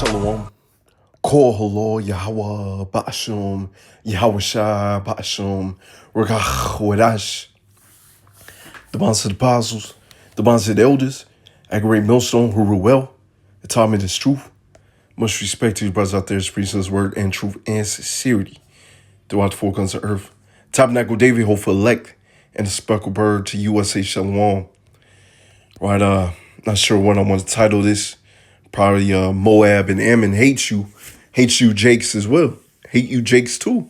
Shalom. Kol halo Yahweh Ba'ashum Yahweh Shai Ba'ashum Regach Wadash. The bonds of the apostles, the bonds of the elders, at Great Millstone who rule well, and taught me this truth. Much respect to you brothers out there preaching this word and truth and sincerity throughout the four corners of earth. Tabernacle David, hopeful elect, and the speckled bird to USA Shalom. Right, not sure what I want to title this. Probably Moab and Ammon hate you Jakes as well. Hate you Jakes too,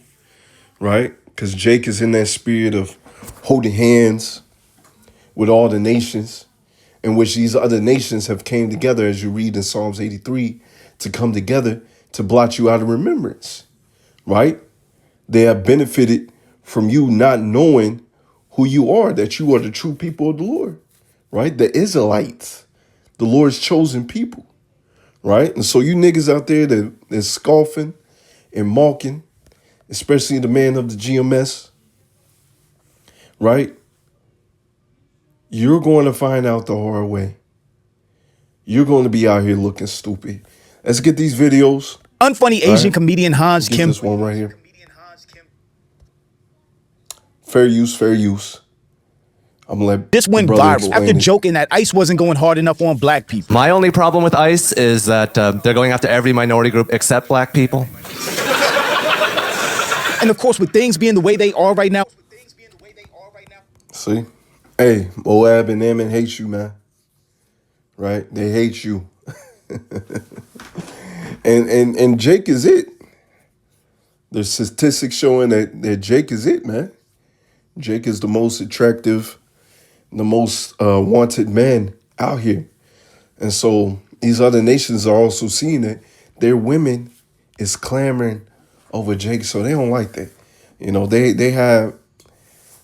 right? Because Jake is in that spirit of holding hands with all the nations, in which these other nations have came together, as you read in Psalms 83, to come together to blot you out of remembrance, right? They have benefited from you not knowing who you are, that you are the true people of the Lord, right? The Israelites, the Lord's chosen people. Right? And so you niggas out there that's scoffing and mocking, especially the man of the GMS, right? You're going to find out the hard way. You're going to be out here looking stupid. Let's get these videos. Unfunny Asian comedian Hans Get Kim. this one right here. Fair use, fair use. I'm gonna let This went brother viral explain after it. joking that ICE wasn't going hard enough on black people. My only problem with ICE is that they're going after every minority group except black people. And of course, with things being the way they are right now. See? Hey, Moab and Ammon hate you, man. Right? They hate you. and Jake is it. There's statistics showing that Jake is it, man. Jake is the most attractive, the most wanted man out here. And so these other nations are also seeing that their women is clamoring over Jake. So they don't like that. You know, they have,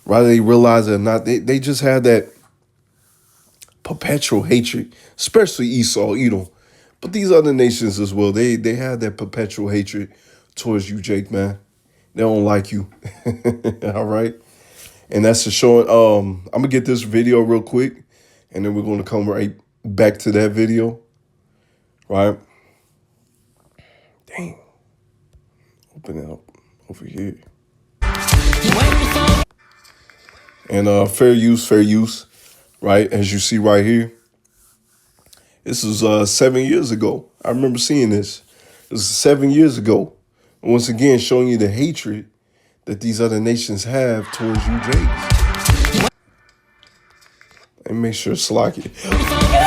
whether they realize it or not, they just have that perpetual hatred, especially Esau, Edom. But these other nations as well, they have that perpetual hatred towards you, Jake, man. They don't like you. All right? And that's the short. I'm gonna get this video real quick, and then we're gonna come right back to that video. Right? Dang. Open it up over here. And fair use, right? As you see right here. This was 7 years ago. I remember seeing this. This was 7 years ago. And once again, showing you the hatred that these other nations have towards you, Jake. And make sure it's slocky.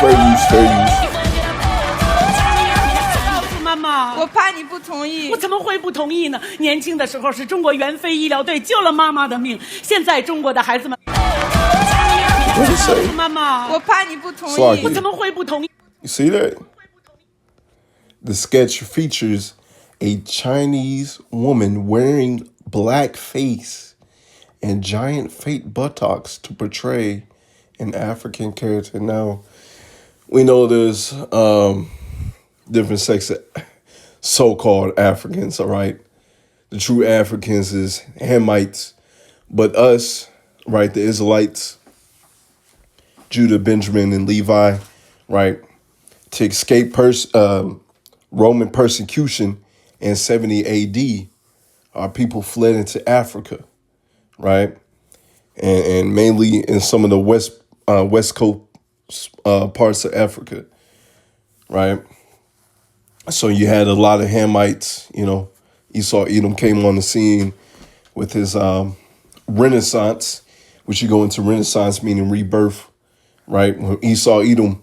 Fair use. 妈妈，我怕你不同意。我怎么会不同意呢？年轻的时候是中国援非医疗队救了妈妈的命，现在中国的孩子们。妈妈，我怕你不同意。Slocky. 我怎么会不同意？ You see that? The sketch features a Chinese woman wearing blackface and giant fake buttocks to portray an African character. Now, we know there's different sects of so-called Africans, all right? The true Africans is Hamites, but us, right, the Israelites, Judah, Benjamin, and Levi, right, to escape Roman persecution in 70 AD, our people fled into Africa, right? And mainly in some of the west coast parts of Africa, right? So you had a lot of Hamites, you know. Esau Edom came on the scene with his Renaissance, which you go into Renaissance meaning rebirth, right? When Esau Edom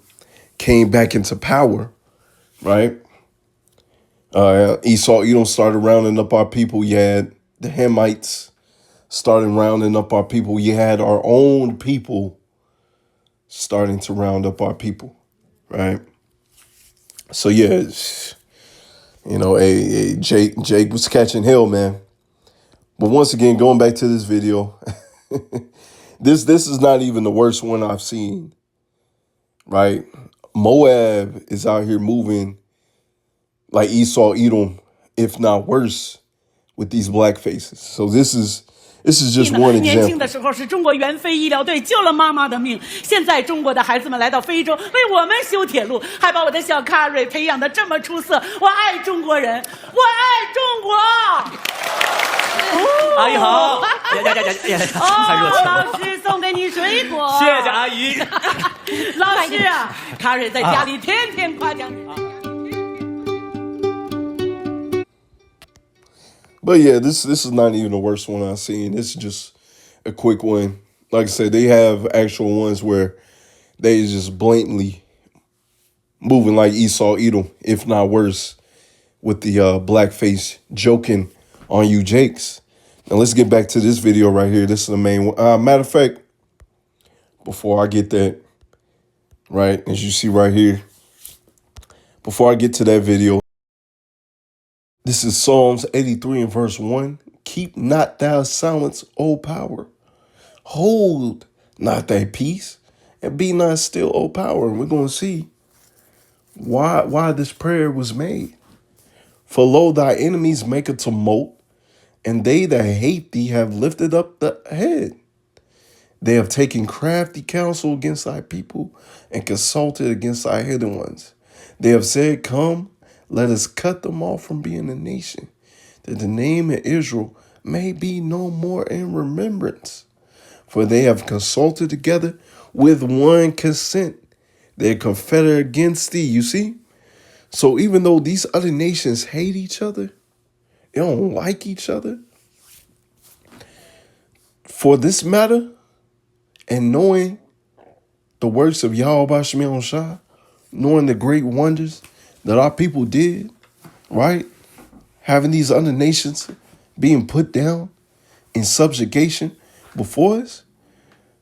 came back into power, right? Esau Edom started rounding up our people. You had the Hamites starting rounding up our people. You had our own people starting to round up our people, right? So yeah, you know, Jake was catching hell, man. But once again, going back to this video, this is not even the worst one I've seen, right? Moab is out here moving like Esau Edom, if not worse, with these black faces. So it's This is just one 年轻 example. 的时候是中国援非医疗队救了妈妈的命，现在中国的孩子们来到非洲为我们修铁路，还把我的小卡瑞培养的这么出色。我爱中国人，我爱中国。阿姨好，呀，太热情了。老师送给你水果，谢谢阿姨。老师啊，卡瑞在家里天天夸奖你。But yeah, this is not even the worst one I've seen. This is just a quick one. Like I said, they have actual ones where they just blatantly moving like Esau Edom, if not worse, with the blackface joking on you Jakes. Now let's get back to this video right here. This is the main one. Matter of fact, before I get that, right, as you see right here, before I get to that video, this is Psalms 83 and verse 1. Keep not thou silence, O power. Hold not thy peace, and be not still, O power. And we're going to see why this prayer was made. For lo, thy enemies make a tumult, and they that hate thee have lifted up the head. They have taken crafty counsel against thy people, and consulted against thy hidden ones. They have said, come, let us cut them off from being a nation, that the name of Israel may be no more in remembrance. For they have consulted together with one consent. They are confederate against thee. You see? So even though these other nations hate each other, they don't like each other, for this matter, and knowing the works of Yahweh Shemion Shah, knowing the great wonders that our people did, right? Having these other nations being put down in subjugation before us,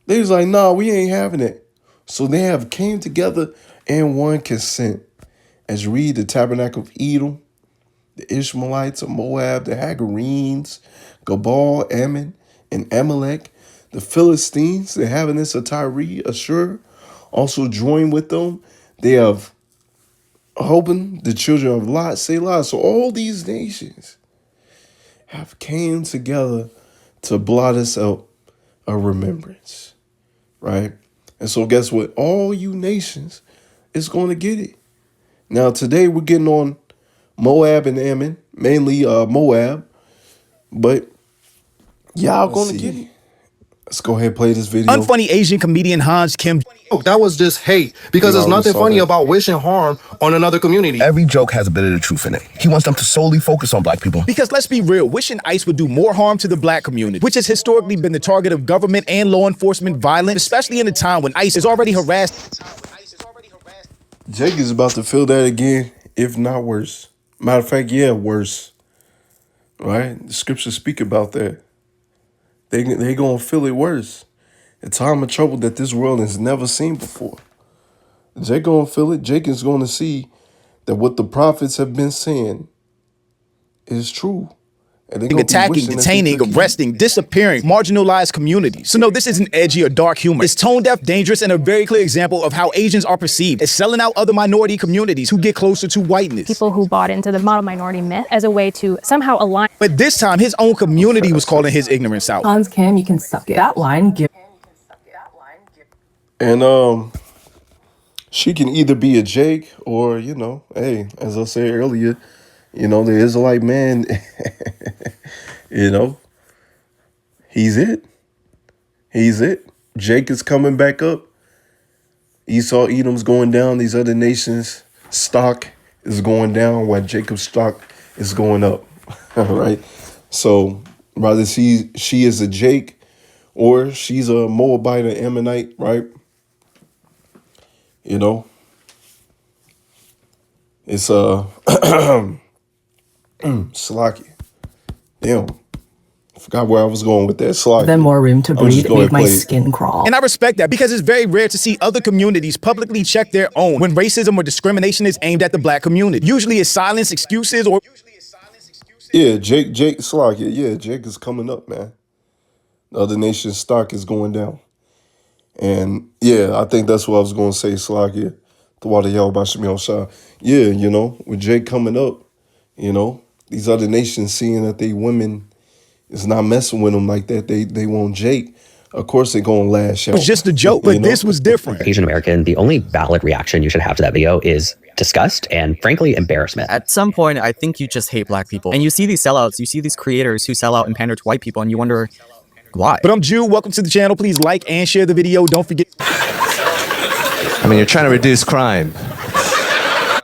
they was like, nah, we ain't having it. So they have came together in one consent. As you read the tabernacle of Edom, the Ishmaelites of Moab, the Hagarenes, Gabal, Ammon, and Amalek, the Philistines, the inhabitants of Tyre, Ashur, also joined with them. They have Hobin, the children of Lot, Selah. So all these nations have came together to blot us out of remembrance, right? And so guess what? All you nations is going to get it. Now today we're getting on Moab and Ammon, mainly Moab, but y'all going to get it. Let's go ahead and play this video. Unfunny Asian comedian Hans Kim. Oh, that was just hate because there's nothing funny about wishing harm on another community. Every joke has a bit of the truth in it. He wants them to solely focus on black people. Because let's be real, wishing ICE would do more harm to the black community, which has historically been the target of government and law enforcement violence, especially in a time when ICE is already harassed. Jake is about to feel that again, if not worse. Matter of fact, yeah, worse. Right? The scriptures speak about that. They gonna feel it worse. A time of trouble that this world has never seen before. Jake gonna feel it. Jake is gonna see that what the prophets have been saying is true. And they're gonna be Attacking, wishing that they detaining, took heed. arresting, disappearing, marginalized communities. So no, this isn't edgy or dark humor. It's tone deaf, dangerous, and a very clear example of how Asians are perceived as selling out other minority communities who get closer to whiteness. People who bought into the model minority myth as a way to somehow align. But this time, his own community was calling his ignorance out. Hans Kim, you can suck it. That line, give. And she can either be a Jake or, you know, hey, as I said earlier, you know, the Israelite man, you know, he's it. He's it. Jake is coming back up. Esau, Edom's going down. These other nations' stock is going down while Jacob's stock is going up. All right. So rather she is a Jake or she's a Moabite or Ammonite, right? You know, it's Slocky. Damn. I forgot where I was going with that. Slocky. Then more room to breathe, make my skin crawl. And I respect that because it's very rare to see other communities publicly check their own when racism or discrimination is aimed at the black community. Usually it's silence, excuses, or... Yeah, Jake, Slocky. Yeah, Jake is coming up, man. The other nation's stock is going down. And yeah, I think that's what I was going to say, Slocky. The water yell about Shemiel Shah. Yeah, you know, with Jake coming up, you know, these other nations seeing that they women, is not messing with them like that. They want Jake. Of course, they're going to lash out. It was just a joke, but this was different. Asian American, the only valid reaction you should have to that video is disgust and, frankly, embarrassment. At some point, I think you just hate black people. And you see these sellouts, you see these creators who sell out and pander to white people, and you wonder why. But I'm Jew. Welcome to the channel. Please like and share the video. Don't forget. I mean, you're trying to reduce crime.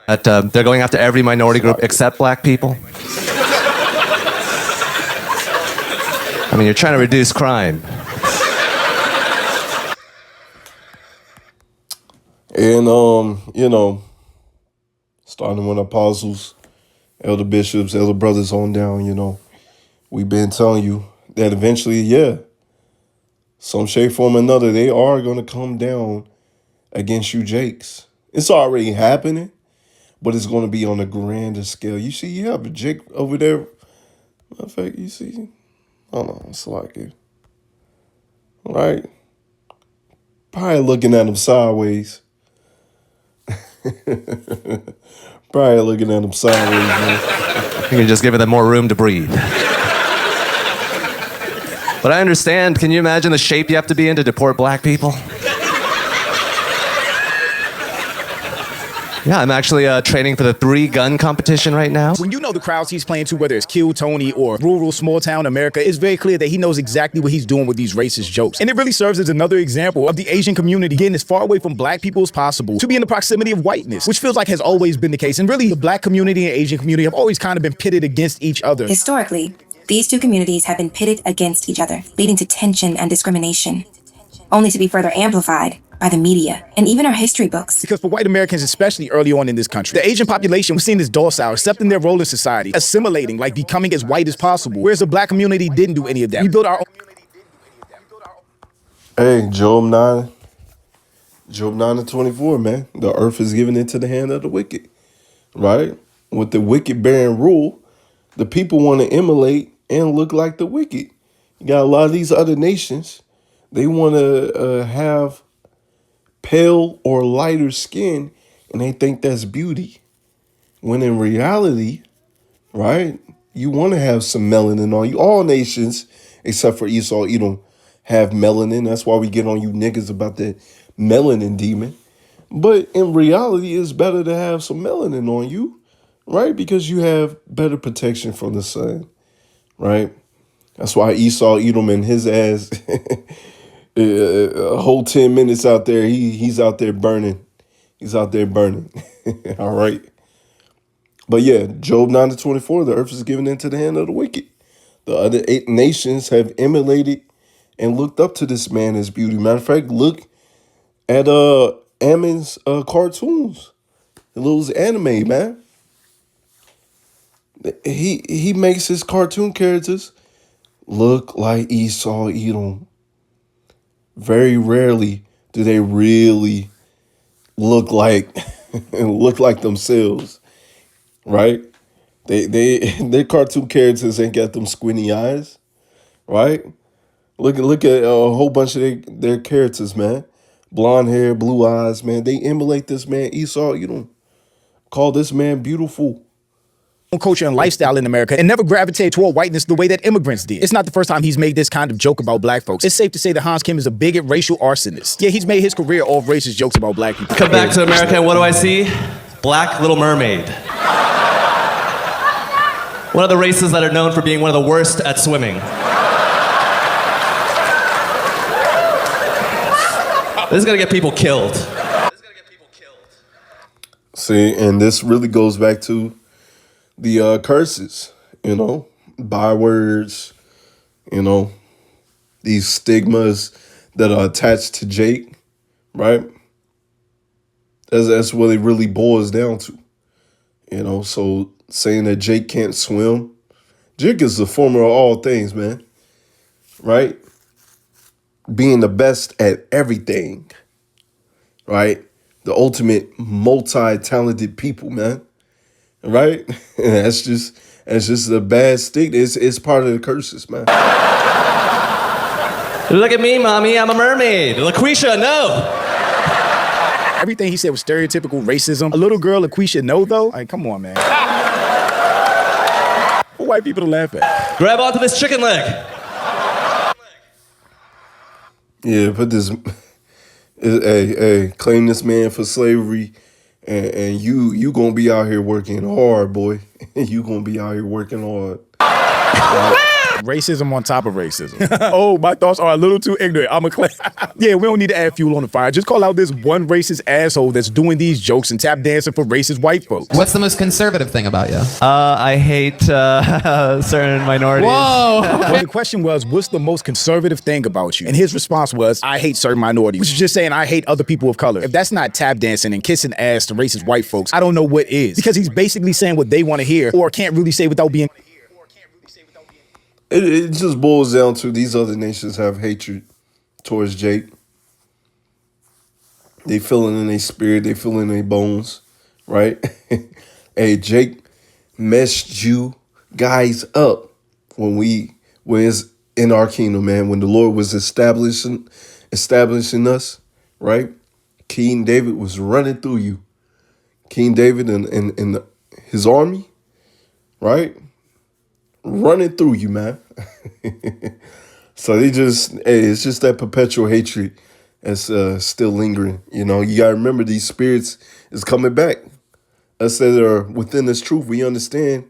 But they're going after every minority group except black people. I mean, you're trying to reduce crime. And, you know, starting with apostles, elder bishops, elder brothers on down, you know, we've been telling you that eventually, yeah, some shape, form, or another, they are going to come down against you Jakes. It's already happening, but it's going to be on a grander scale. You see, you have a Jake over there. Matter of fact, you see, hold on, it's like it. Right? Probably looking at him sideways. Probably looking at him sideways, man. You can just give them more room to breathe. But I understand. Can you imagine the shape you have to be in to deport black people? Yeah, I'm actually training for the 3-gun competition right now. When you know the crowds he's playing to, whether it's Kill Tony or rural, small town America, it's very clear that he knows exactly what he's doing with these racist jokes. And it really serves as another example of the Asian community getting as far away from black people as possible to be in the proximity of whiteness, which feels like has always been the case. And really, the black community and Asian community have always kind of been pitted against each other. Historically, these two communities have been pitted against each other, leading to tension and discrimination, only to be further amplified by the media and even our history books. Because for white Americans, especially early on in this country, the Asian population was seen as docile, accepting their role in society, assimilating, like becoming as white as possible, whereas the black community didn't do any of that. We built our own. Hey, Job 9:24, man. The earth is given into the hand of the wicked, right? With the wicked bearing rule, the people want to emulate and look like the wicked. You got a lot of these other nations, they want to have pale or lighter skin, and they think that's beauty. When in reality, right, you want to have some melanin on you. All nations, except for Esau, Edom, have melanin. That's why we get on you niggas about the melanin demon. But in reality, it's better to have some melanin on you, right? Because you have better protection from the sun, right? That's why Esau, Edom, and his ass... a whole 10 minutes out there, he's out there burning. He's out there burning. All right. But yeah, Job 9:24, the earth is given into the hand of the wicked. The other 8 nations have emulated and looked up to this man as beauty. Matter of fact, look at Ammon's cartoons. The little anime, man. He makes his cartoon characters look like Esau, Edom. Very rarely do they really look like themselves, right? Their cartoon characters ain't got them squinty eyes, right? Look at a whole bunch of their characters, man. Blonde hair, blue eyes, man. They emulate this man Esau. You don't call this man beautiful. Culture and lifestyle in America and never gravitate toward whiteness the way that immigrants did. It's not the first time he's made this kind of joke about black folks. It's safe to say that Hans Kim is a bigot, racial arsonist. Yeah, he's made his career off racist jokes about black people. Come back to America, and what do I see? Black Little Mermaid. One of the races that are known for being one of the worst at swimming. This is gonna get people killed. See, and this really goes back to the curses, you know, bywords, you know, these stigmas that are attached to Jake, right? That's what it really boils down to, you know. So saying that Jake can't swim, Jake is the former of all things, man, right? Being the best at everything, right? The ultimate multi-talented people, man. Right? And that's just a bad stick. It's part of the curses, man. Look at me, mommy. I'm a mermaid. LaQuisha, no. Everything he said was stereotypical racism. A little girl, LaQuisha, no, though? Like, come on, man. For white people to laugh at. Grab onto this chicken leg. Yeah, put this. Hey, claim this man for slavery, and you gonna be out here working hard, boy. You gonna be out here working hard. Racism on top of racism. Oh, my thoughts are a little too ignorant. I'm a Yeah, we don't need to add fuel on the fire. Just call out this one racist asshole that's doing these jokes and tap dancing for racist white folks. What's the most conservative thing about you? I hate certain minorities. Whoa. Well, the question was, what's the most conservative thing about you? And his response was, I hate certain minorities, which is just saying I hate other people of color. If that's not tap dancing and kissing ass to racist white folks, I don't know what is. Because he's basically saying what they want to hear or can't really say without being... It just boils down to these other nations have hatred towards Jake. They feel it in their spirit. They feel it in their bones, right? Hey, Jake messed you guys up when it's in our kingdom, man. When the Lord was establishing us, right? King David was running through you. King David and his army, right? Running through you, man. So it's just that perpetual hatred that's still lingering. You know, you gotta remember these spirits is coming back. Us that are within this truth, we understand,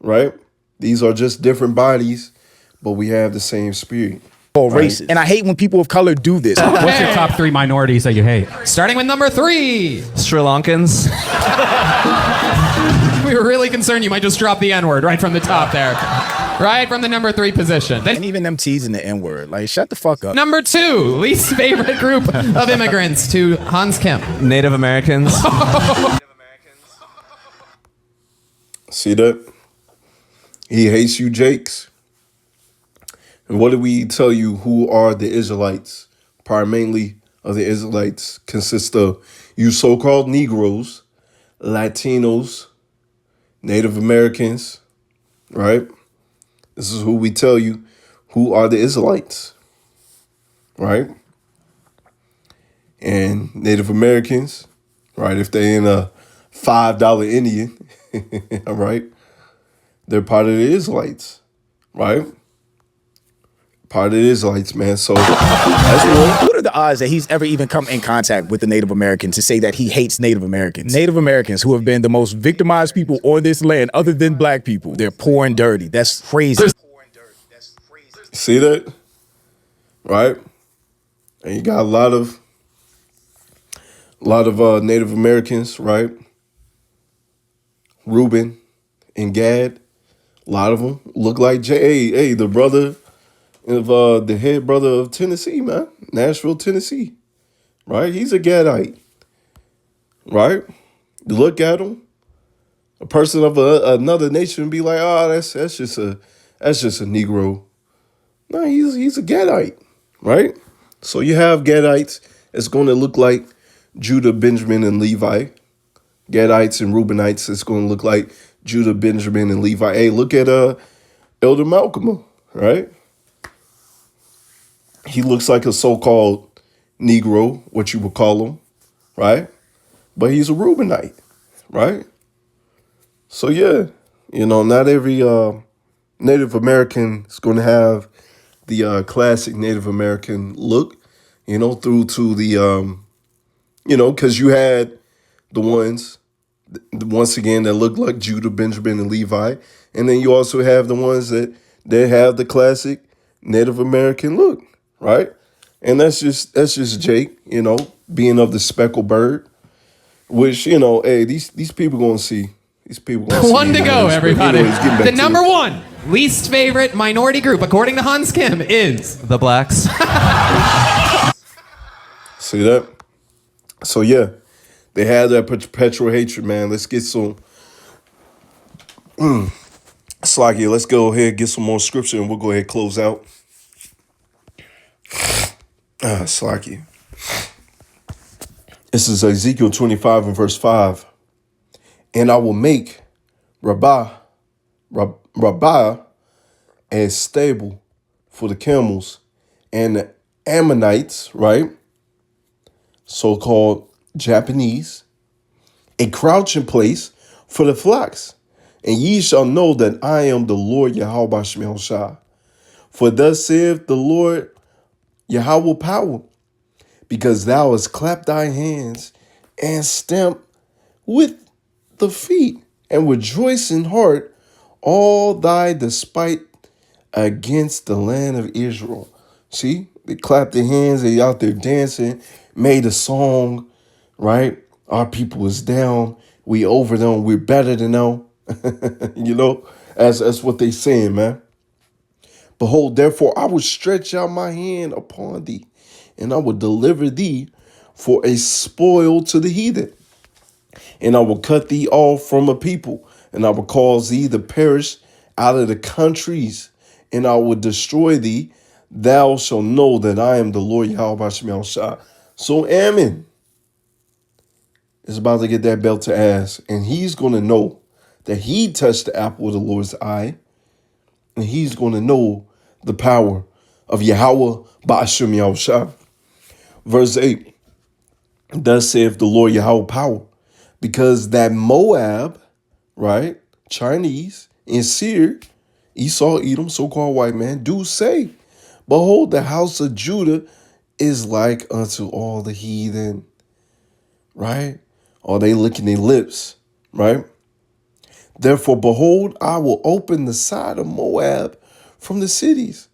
right? These are just different bodies, but we have the same spirit. All racist. And I hate when people of color do this. What's your top 3 minorities that you hate? Starting with number 3. Sri Lankans. We were really concerned you might just drop the N-word right from the top there. Right from the number 3 position. And even them teasing the N-word. Like, shut the fuck up. Number 2, least favorite group of immigrants to Hans Kim. Native Americans. See that? He hates you, Jakes. And what did we tell you? Who are the Israelites? Primarily of the Israelites consist of you so-called Negroes, Latinos, Native Americans, right? This is who we tell you who are the Israelites, right? And Native Americans, right? If they're in a $5 Indian, all right, they're part of the Israelites, right? Part of the Israelites, man. So that's one. What are the odds that he's ever even come in contact with the Native Americans to say that he hates Native Americans? Native Americans who have been the most victimized people on this land other than black people. They're poor and dirty. That's crazy. See that? Right? And you got a lot of Native Americans, right? Reuben and Gad, a lot of them look like J.A., the brother of the head brother of Tennessee, man. Nashville, Tennessee. Right? He's a Gadite. Right? You look at him, a person of another nation be like, oh, that's just a Negro. No, he's a Gadite, right? So you have Gadites. It's going to look like Judah, Benjamin, and Levi. Gadites and Reubenites. It's going to look like Judah, Benjamin, and Levi. Hey, look at Elder Malcolm, right? He looks like a so-called Negro, what you would call him, right? But he's a Reubenite, right? So yeah, you know, not every Native American is going to have the classic Native American look, you know, through to the, you know, because you had the ones, once again, that look like Judah, Benjamin, and Levi. And then you also have the ones that have the classic Native American look, right? And that's just Jake, you know, being of the speckled bird, which, you know, hey, these people going to see. These people going to see. One to go, everybody. Anyway, the number 1 least favorite minority group, according to Hans Kim, is the blacks. See that? So yeah, they had that perpetual hatred, man. Let's get some. Slacky, let's go ahead and get some more scripture, and we'll go ahead and close out. Slacky. This is Ezekiel 25 and verse 5. And I will make Rabbah a stable for the camels and the Ammonites, right? So-called Japanese, a crouching place for the flocks. And ye shall know that I am the Lord Yahweh Ba'Shem Shah. For thus saith the Lord Yahweh power, because thou hast clapped thy hands and stamped with the feet and rejoice in heart all thy despite against the land of Israel. See, they clapped their hands, they out there dancing, made a song, right? Our people is down, we over them, we're better than them. You know, that's what they saying, man. Behold, therefore, I will stretch out my hand upon thee, and I will deliver thee for a spoil to the heathen. And I will cut thee off from a people, and I will cause thee to perish out of the countries, and I will destroy thee. Thou shalt know that I am the Lord Yahweh Ba'Shem Shah. So Ammon is about to get that belt to ass, and he's going to know that he touched the apple of the Lord's eye, and he's going to know the power of Yahweh Ba'Shem Shah. Verse 8, thus saith the Lord Yahweh power, because that Moab, right, Chinese, and Seir, Esau, Edom, so-called white man, do say, behold, the house of Judah is like unto all the heathen, right? Or they licking their lips, right? Therefore, behold, I will open the side of Moab from the cities,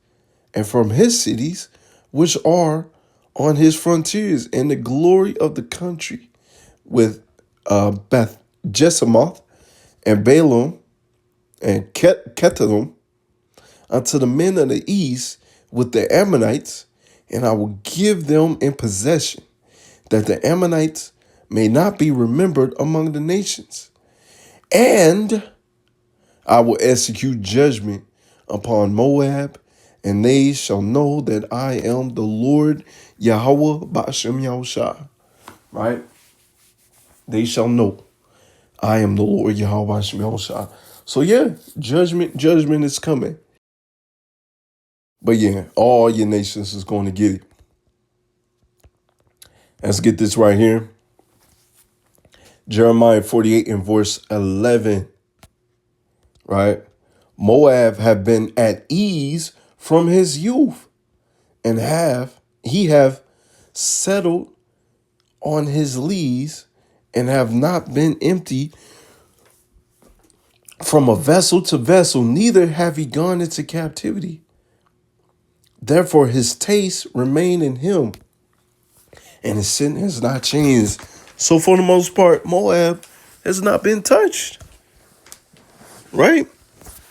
and from his cities, which are on his frontiers, and the glory of the country with Beth Jesimoth and Balaam and Ketalum unto the men of the east with the Ammonites, and I will give them in possession, that the Ammonites may not be remembered among the nations. And I will execute judgment upon Moab, and they shall know that I am the Lord Yahweh Ba'Shem Yahushua. Right? They shall know I am the Lord Yahweh Ba'Shem Yahushua. So yeah, judgment is coming. But yeah, all your nations is going to get it. Let's get this right here. Jeremiah 48 and verse 11. Right? Moab have been at ease from his youth, and he have settled on his lees, and have not been empty from a vessel to vessel, neither have he gone into captivity. Therefore his taste remain in him, and his sin has not changed. So for the most part, Moab has not been touched. Right?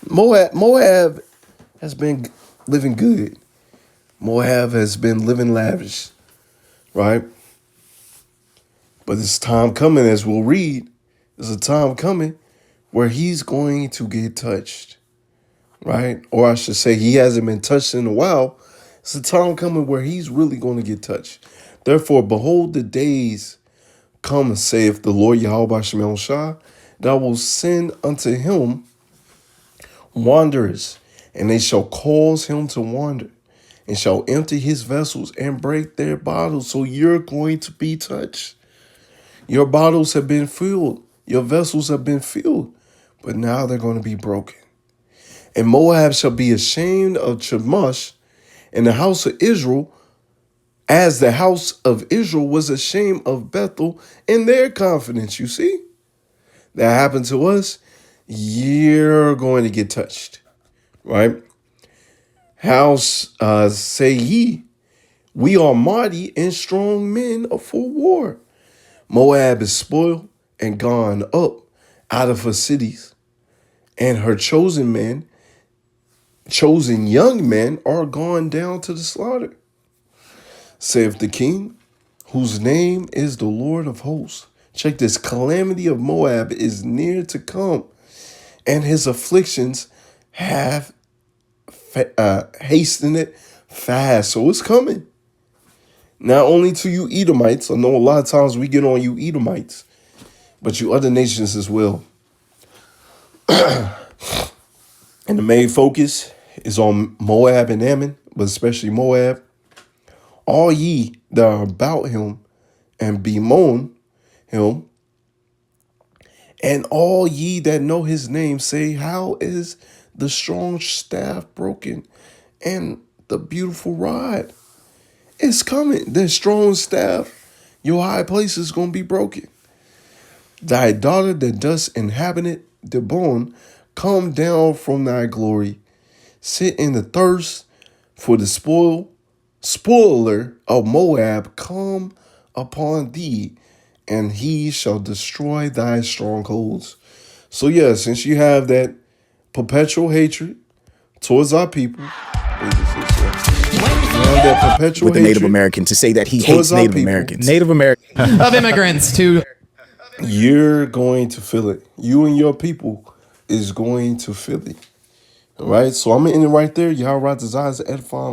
Moab has been living good. Moab has been living lavish. Right? But it's time coming, as we'll read, there's a time coming where he's going to get touched. Right? Or I should say he hasn't been touched in a while. It's a time coming where he's really going to get touched. Therefore, behold, the days come, saith the Lord Yahweh Ba'Shem Shah, that I will send unto him wanderers, and they shall cause him to wander, and shall empty his vessels and break their bottles. So you're going to be touched. Your bottles have been filled. Your vessels have been filled, but now they're going to be broken. And Moab shall be ashamed of Chemosh, and the house of Israel, as the house of Israel was ashamed of Bethel in their confidence. You see? That happened to us. You're going to get touched. Right? House, say ye, we are mighty and strong men for war. Moab is spoiled and gone up out of her cities, and her chosen young men are gone down to the slaughter, saith the king, whose name is the Lord of hosts. Check this, calamity of Moab is near to come, and his afflictions have hastened it fast. So it's coming. Not only to you Edomites, I know a lot of times we get on you Edomites, but you other nations as well. And the main focus is on Moab and Ammon, but especially Moab. All ye that are about him and bemoan him And all ye that know his name say, how is the strong staff broken and the beautiful rod? It's coming. The strong staff, your high place is going to be broken. Thy daughter that dost inhabit the bone, come down from thy glory. Sit in the thirst for the spoiler of Moab, come upon thee, and he shall destroy thy strongholds. So yeah, since you have that perpetual hatred towards our people, that perpetual with the hatred Native American to say that he towards hates our Native people. Americans. Native American. Of immigrants to... You're going to feel it. You and your people is going to feel it. All right? So I'm going to end it right there. Y'all right desires edifying.